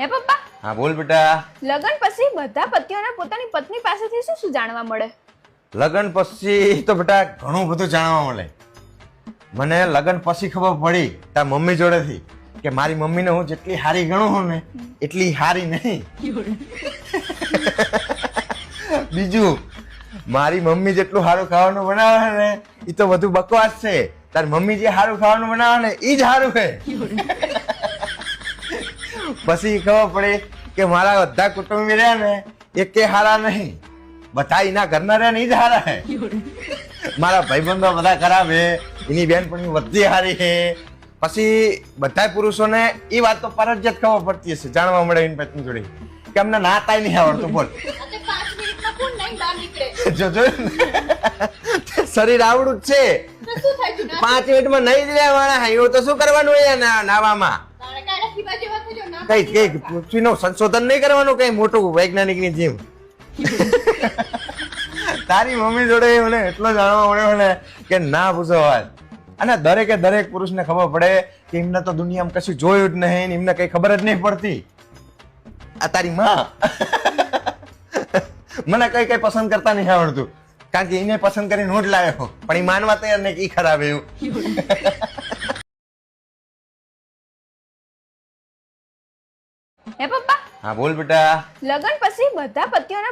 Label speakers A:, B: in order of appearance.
A: હે પપ્પા,
B: હા બોલ બેટા.
A: લગન પછી બધા પતિઓને પોતાની પત્ની પાસેથી શું શું જાણવા મળે?
B: લગ્ન પછી તો બેટા ઘણું બધું જાણવા મળે. મને લગ્ન પછી ખબર પડી તાર મમ્મી જોડેથી કે મારી મમ્મીને હું જેટલી હારી ગણું હું ને એટલી હારી નહીં. બીજું, મારી મમ્મી જેટલું સારું ખાવાનું બનાવે ને એ તો બધું બકવાસ છે. તાર મમ્મી જે સારું ખાવાનું બનાવે ને એ જ સારું છે. પછી ખબર પડી કે મારા બધા કુટુંબી રહ્યા ને એકે હારા નહીં, બધા એના ઘરના રહ્યા ને એ જ હારા છે. મારા ભાઈબંધો બધા ખરાબ છે, એની બેનપણી બધી હારી છે. પછી બધા પુરુષોને એ વાત તો ફરજિયાત ખબર પડતી હશે, જાણવા મળે એની પત્ની જોડે કે અમને નાતાય નહીં આવડતું. બોલ જોજો શરીર આવડું જ છે, 5 મિનિટમાં નહીં જ રહેવાના. એવું તો શું કરવાનું હોય નાવામાં? કઈ કઈ પૃથ્વીનું સંશોધન નહીં કરવાનું, કઈ મોટું વૈજ્ઞાનિકની જેમ. તારી મમ્મી જોડે મને એટલો જાણવા મળ્યો ને કે ના પૂછો વાત. અને દરેકે દરેક પુરુષને ખબર પડે કે એમને તો દુનિયામાં કશું જોયું જ નહીં, એમને કઈ ખબર જ નહીં પડતી. આ તારી માં મને કઈ કઈ પસંદ કરતા નહીં આવડતું, કારણ કે એને પસંદ કરીને હું જ લાવ્યો, પણ એ માનવા તૈયાર નહીં કે ઈ ખરાબ એવું.
A: હે પપ્પા,
B: હા બોલ બેટા.
A: લગન પછી બધા પતિઓને